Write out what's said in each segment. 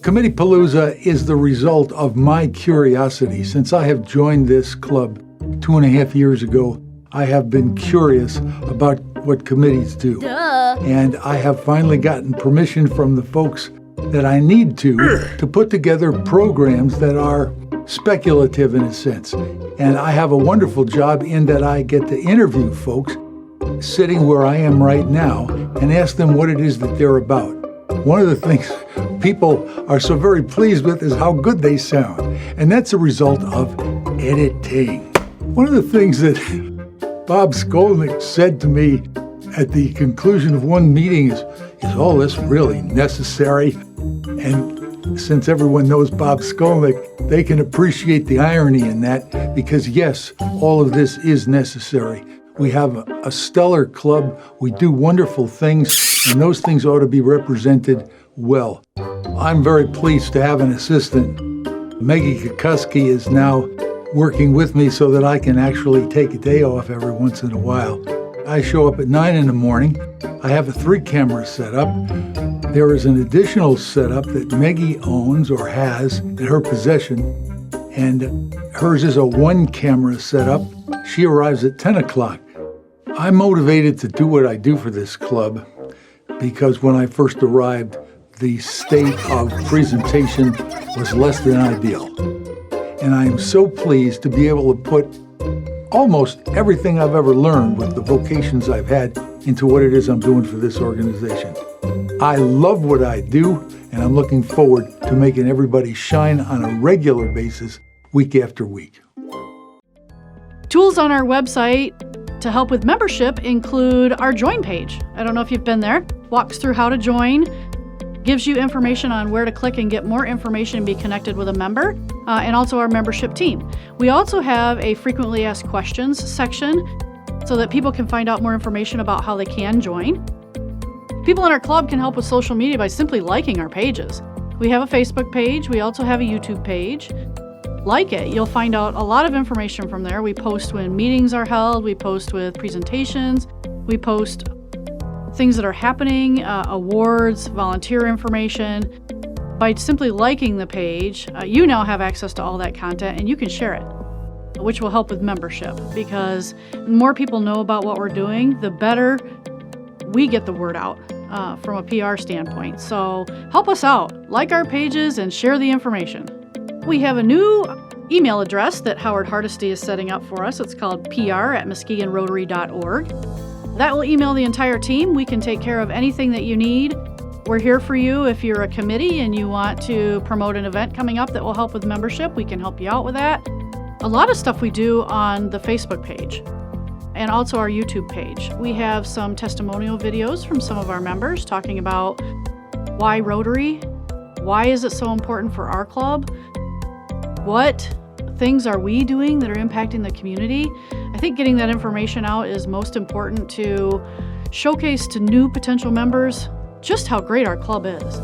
Committee Palooza is the result of my curiosity. Since I have joined this club 2.5 years ago, I have been curious about what committees do. Duh. And I have finally gotten permission from the folks that I need to put together programs that are speculative in a sense. And I have a wonderful job in that I get to interview folks sitting where I am right now and ask them what it is that they're about. One of the things people are so very pleased with is how good they sound. And that's a result of editing. One of the things that Bob Skolnick said to me at the conclusion of one meeting is all this really necessary? And since everyone knows Bob Skolnick, they can appreciate the irony in that, because yes, all of this is necessary. We have a stellar club, we do wonderful things, and those things ought to be represented well. I'm very pleased to have an assistant. Maggie Kukuski is now working with me so that I can actually take a day off every once in a while. I show up at 9 in the morning. I have a 3-camera setup. There is an additional setup that Maggie owns or has in her possession, and hers is a 1-camera setup. She arrives at 10 o'clock. I'm motivated to do what I do for this club because when I first arrived, the state of presentation was less than ideal. And I am so pleased to be able to put almost everything I've ever learned with the vocations I've had into what it is I'm doing for this organization. I love what I do, and I'm looking forward to making everybody shine on a regular basis, week after week. Tools on our website to help with membership include our join page. I don't know if you've been there. Walks through how to join, gives you information on where to click and get more information and be connected with a member, and also our membership team. We also have a frequently asked questions section so that people can find out more information about how they can join. People in our club can help with social media by simply liking our pages. We have a Facebook page. We also have a YouTube page. Like it. You'll find out a lot of information from there. We post when meetings are held. We post with presentations. We post things that are happening, awards, volunteer information. By simply liking the page, you now have access to all that content and you can share it, which will help with membership, because the more people know about what we're doing, the better we get the word out from a PR standpoint. So help us out. Like our pages and share the information. We have a new email address that Howard Hardesty is setting up for us. It's called pr@muskegonrotary.org. That will email the entire team. We can take care of anything that you need. We're here for you. If you're a committee and you want to promote an event coming up that will help with membership, we can help you out with that. A lot of stuff we do on the Facebook page and also our YouTube page. We have some testimonial videos from some of our members talking about why Rotary, why is it so important for our club, what things are we doing that are impacting the community. I think getting that information out is most important to showcase to new potential members just how great our club is.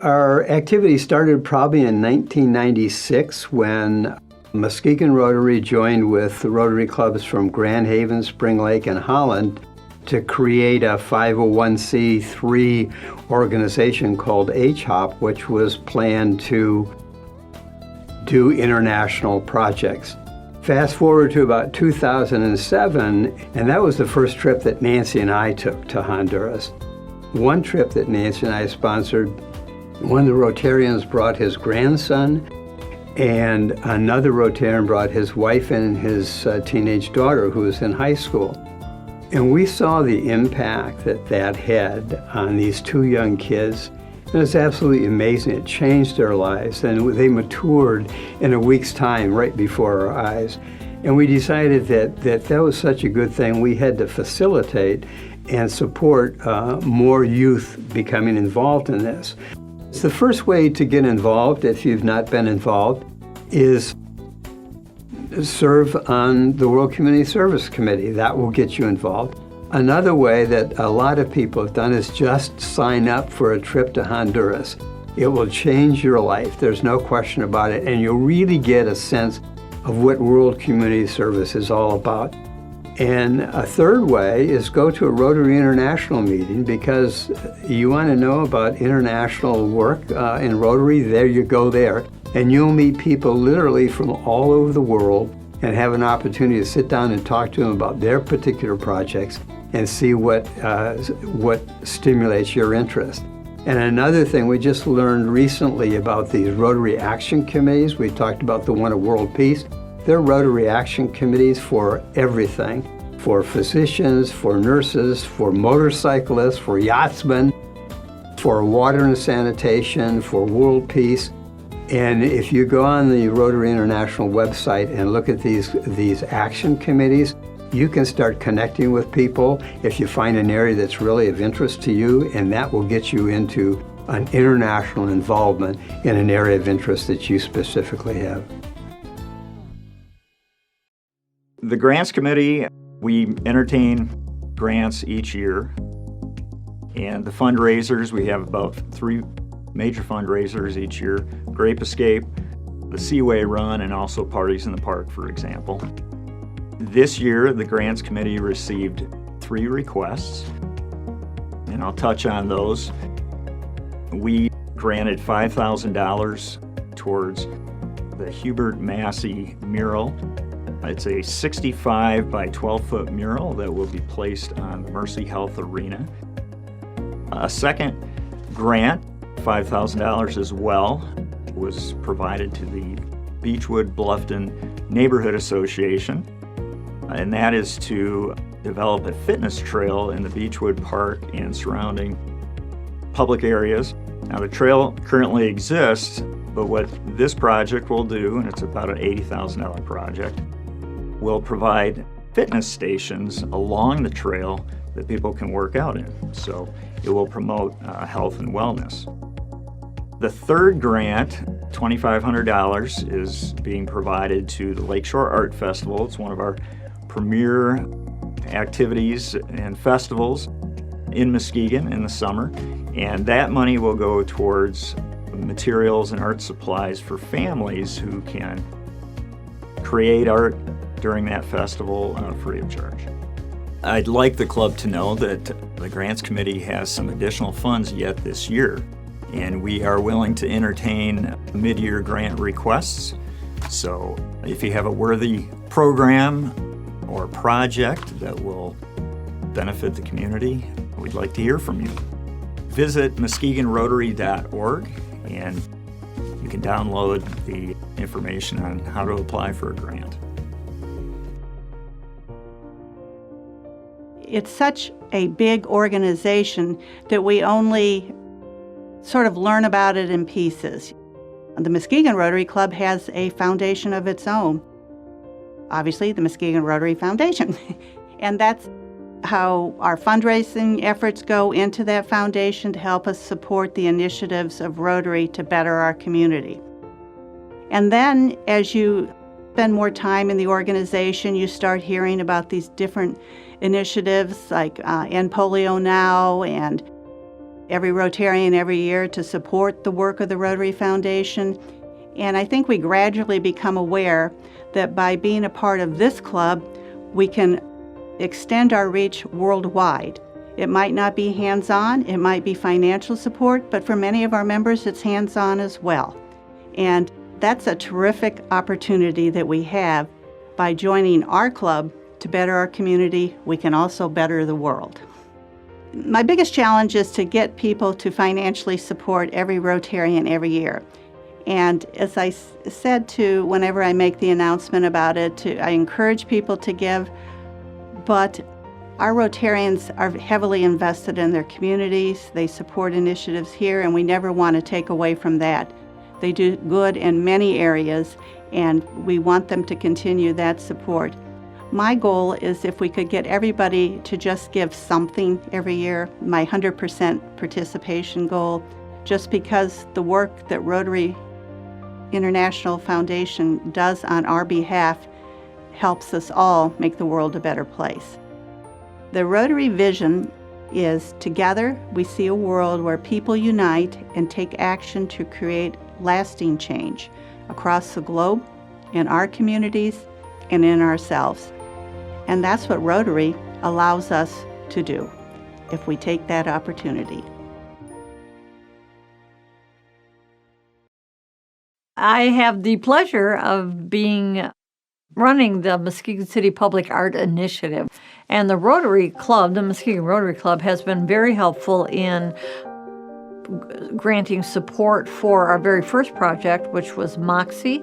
Our activity started probably in 1996 when Muskegon Rotary joined with the Rotary clubs from Grand Haven, Spring Lake, and Holland to create a 501c3 organization called HOP, which was planned to do international projects. Fast forward to about 2007, and that was the first trip that Nancy and I took to Honduras. One trip that Nancy and I sponsored, one of the Rotarians brought his grandson, and another Rotarian brought his wife and his teenage daughter who was in high school. And we saw the impact that that had on these two young kids. It was absolutely amazing. It changed their lives, and they matured in a week's time right before our eyes. And we decided that was such a good thing. We had to facilitate and support more youth becoming involved in this. So the first way to get involved, if you've not been involved, is serve on the World Community Service Committee. That will get you involved. Another way that a lot of people have done is just sign up for a trip to Honduras. It will change your life. There's no question about it. And you'll really get a sense of what World Community Service is all about. And a third way is go to a Rotary International meeting, because you want to know about international work in Rotary, there you go there. And you'll meet people literally from all over the world and have an opportunity to sit down and talk to them about their particular projects and see what stimulates your interest. And another thing we just learned recently about these Rotary Action Committees, we talked about the one of World Peace. They're Rotary Action Committees for everything, for physicians, for nurses, for motorcyclists, for yachtsmen, for water and sanitation, for world peace. And if you go on the Rotary International website and look at these action committees, you can start connecting with people if you find an area that's really of interest to you, and that will get you into an international involvement in an area of interest that you specifically have. The Grants Committee, we entertain grants each year. And the fundraisers, we have about 3 major fundraisers each year: Grape Escape, the Seaway Run, and also Parties in the Park, for example. This year, the Grants Committee received 3 requests, and I'll touch on those. We granted $5,000 towards the Hubert Massey mural. It's a 65 by 12-foot mural that will be placed on the Mercy Health Arena. A second grant, $5,000 as well, was provided to the Beechwood Bluffton Neighborhood Association, and that is to develop a fitness trail in the Beechwood Park and surrounding public areas. Now, the trail currently exists, but what this project will do, and it's about an $80,000 project, will provide fitness stations along the trail that people can work out in. So it will promote health and wellness. The third grant, $2,500, is being provided to the Lakeshore Art Festival. It's one of our premier activities and festivals in Muskegon in the summer. And that money will go towards materials and art supplies for families who can create art during that festival free of charge. I'd like the club to know that the Grants Committee has some additional funds yet this year, and we are willing to entertain mid-year grant requests. So if you have a worthy program or project that will benefit the community, we'd like to hear from you. Visit muskegonrotary.org and you can download the information on how to apply for a grant. It's such a big organization that we only sort of learn about it in pieces. The Muskegon Rotary Club has a foundation of its own. Obviously, the Muskegon Rotary Foundation. And that's how our fundraising efforts go into that foundation to help us support the initiatives of Rotary to better our community. And then as you spend more time in the organization, you start hearing about these different initiatives like End Polio Now and Every Rotarian Every Year to support the work of the Rotary Foundation. And I think we gradually become aware that by being a part of this club, we can extend our reach worldwide. It might not be hands-on, it might be financial support, but for many of our members, it's hands-on as well. And that's a terrific opportunity that we have. By joining our club to better our community, we can also better the world. My biggest challenge is to get people to financially support Every Rotarian Every Year. And as I said whenever I make the announcement about it, I encourage people to give, but our Rotarians are heavily invested in their communities. They support initiatives here, and we never want to take away from that. They do good in many areas, and we want them to continue that support. My goal is if we could get everybody to just give something every year, my 100% participation goal, just because the work that Rotary International Foundation does on our behalf helps us all make the world a better place. The Rotary vision is together we see a world where people unite and take action to create lasting change across the globe, in our communities, and in ourselves. And that's what Rotary allows us to do if we take that opportunity. I have the pleasure of running the Muskegon City Public Art Initiative. And the Rotary Club, the Muskegon Rotary Club, has been very helpful in granting support for our very first project, which was Moxie.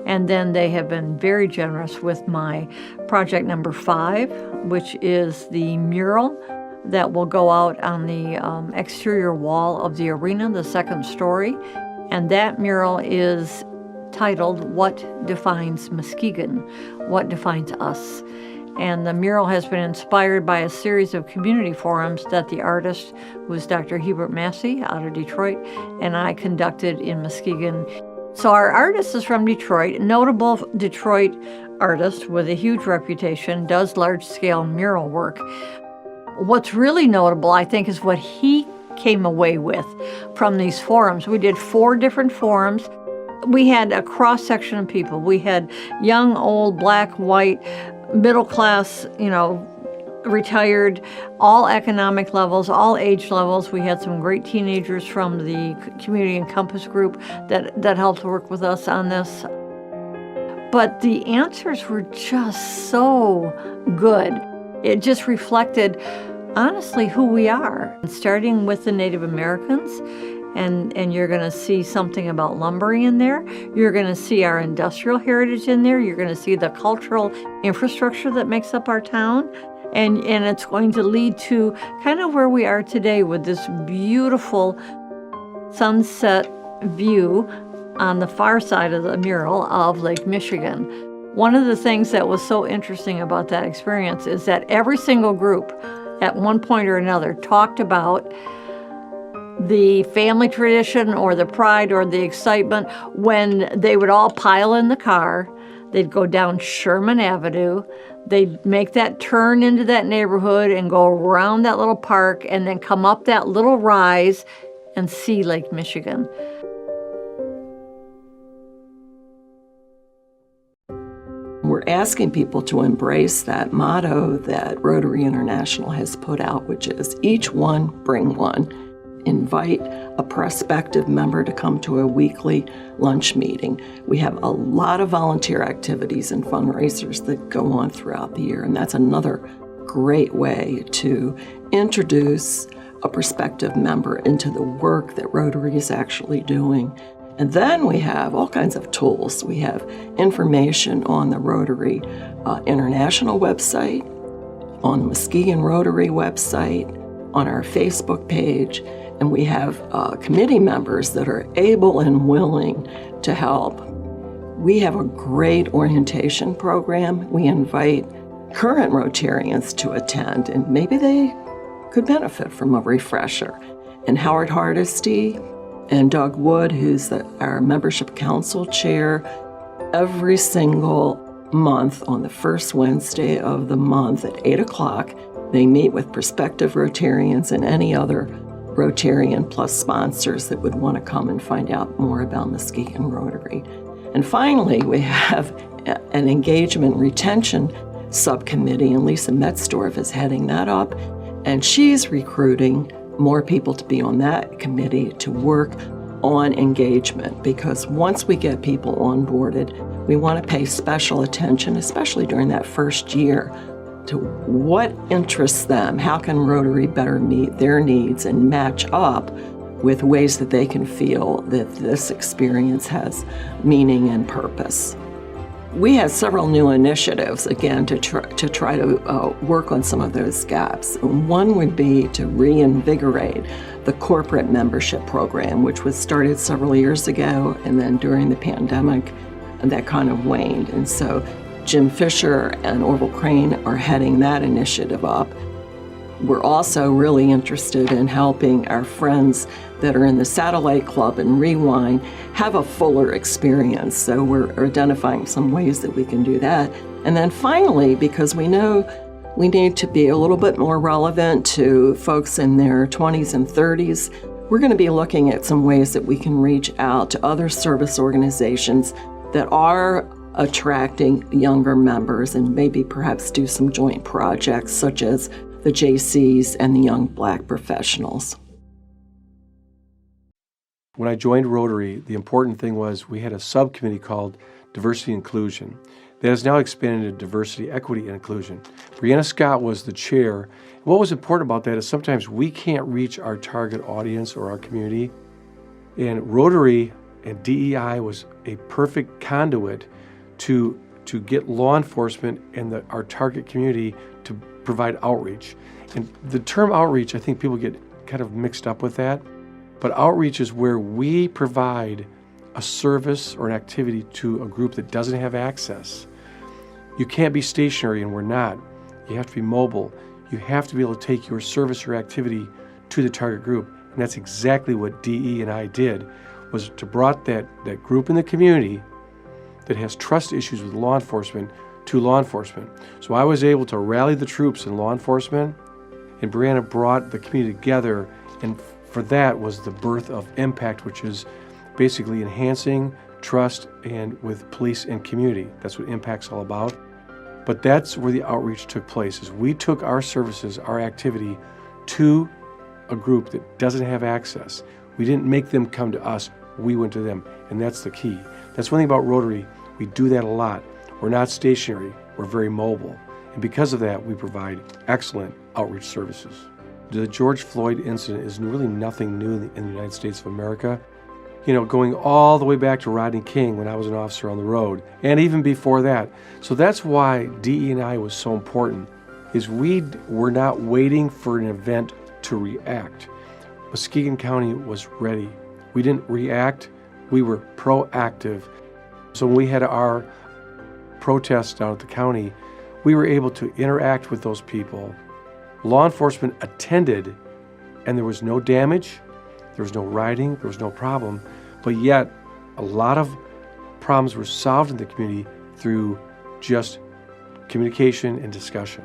And then they have been very generous with my project number 5, which is the mural that will go out on the exterior wall of the arena, the second story. And that mural is titled, "What Defines Muskegon? What Defines Us?" And the mural has been inspired by a series of community forums that the artist, who is Dr. Hubert Massey out of Detroit, and I conducted in Muskegon. So our artist is from Detroit, a notable Detroit artist with a huge reputation, does large-scale mural work. What's really notable, I think, is what he came away with from these forums. We did 4 different forums. We had a cross-section of people. We had young, old, black, white, middle class, retired, all economic levels, all age levels. We had some great teenagers from the Community and Compass group that helped work with us on this. But the answers were just so good. It just reflected, honestly, who we are. Starting with the Native Americans, and you're going to see something about lumbering in there. You're going to see our industrial heritage in there. You're going to see the cultural infrastructure that makes up our town. And it's going to lead to kind of where we are today with this beautiful sunset view on the far side of the mural of Lake Michigan. One of the things that was so interesting about that experience is that every single group at one point or another talked about the family tradition or the pride or the excitement when they would all pile in the car. They'd go down Sherman Avenue. They'd make that turn into that neighborhood and go around that little park and then come up that little rise and see Lake Michigan. We're asking people to embrace that motto that Rotary International has put out, which is each one, bring one. Invite a prospective member to come to a weekly lunch meeting. We have a lot of volunteer activities and fundraisers that go on throughout the year, and that's another great way to introduce a prospective member into the work that Rotary is actually doing. And then we have all kinds of tools. We have information on the Rotary International website, on the Muskegon Rotary website, on our Facebook page, and we have committee members that are able and willing to help. We have a great orientation program. We invite current Rotarians to attend, and maybe they could benefit from a refresher. And Howard Hardesty and Doug Wood, who's our membership council chair, every single month on the first Wednesday of the month at 8 o'clock, they meet with prospective Rotarians and any other Rotarian Plus sponsors that would want to come and find out more about Muskegon Rotary. And finally, we have an engagement retention subcommittee, and Lisa Metzdorf is heading that up, and she's recruiting more people to be on that committee to work on engagement, because once we get people onboarded, we want to pay special attention, especially during that first year, to what interests them, how can Rotary better meet their needs and match up with ways that they can feel that this experience has meaning and purpose. We have several new initiatives, again, to try to work on some of those gaps. One would be to reinvigorate the corporate membership program, which was started several years ago, and then during the pandemic, that kind of waned. And so Jim Fisher and Orville Crane are heading that initiative up. We're also really interested in helping our friends that are in the Satellite Club and Rewind have a fuller experience. So we're identifying some ways that we can do that. And then finally, because we know we need to be a little bit more relevant to folks in their 20s and 30s, we're going to be looking at some ways that we can reach out to other service organizations that are attracting younger members and maybe perhaps do some joint projects such as the JCs and the Young Black Professionals. When I joined Rotary, the important thing was we had a subcommittee called Diversity and Inclusion that has now expanded to Diversity, Equity, and Inclusion. Brianna Scott was the chair. What was important about that is sometimes we can't reach our target audience or our community, and Rotary and DEI was a perfect conduit to get law enforcement and our target community to provide outreach. And the term outreach, I think people get kind of mixed up with that, but outreach is where we provide a service or an activity to a group that doesn't have access. You can't be stationary, and we're not. You have to be mobile. You have to be able to take your service or activity to the target group. And that's exactly what DE and I did, was to brought that group in the community that has trust issues with law enforcement to law enforcement. So I was able to rally the troops in law enforcement, and Brianna brought the community together, and for that was the birth of Impact, which is basically enhancing trust and with police and community. That's what Impact's all about. But that's where the outreach took place, is we took our services, our activity, to a group that doesn't have access. We didn't make them come to us, we went to them, and that's the key. That's one thing about Rotary, we do that a lot. We're not stationary, we're very mobile. And because of that, we provide excellent outreach services. The George Floyd incident is really nothing new in the United States of America. You know, going all the way back to Rodney King when I was an officer on the road, and even before that. So that's why DE&I was so important, is we were not waiting for an event to react. Muskegon County was ready. We didn't react, we were proactive. So when we had our protests down at the county, we were able to interact with those people. Law enforcement attended, and there was no damage, there was no rioting, there was no problem, but yet a lot of problems were solved in the community through just communication and discussion.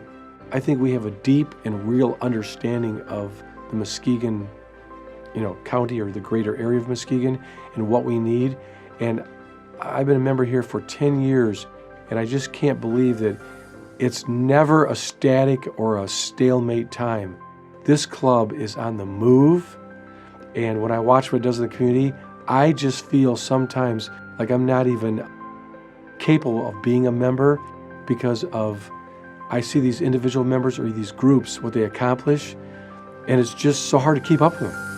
I think we have a deep and real understanding of the Muskegon, county or the greater area of Muskegon and what we need. And I've been a member here for 10 years, and I just can't believe that it's never a static or a stalemate time. This club is on the move, and when I watch what it does in the community, I just feel sometimes like I'm not even capable of being a member because I see these individual members or these groups, what they accomplish, and it's just so hard to keep up with them.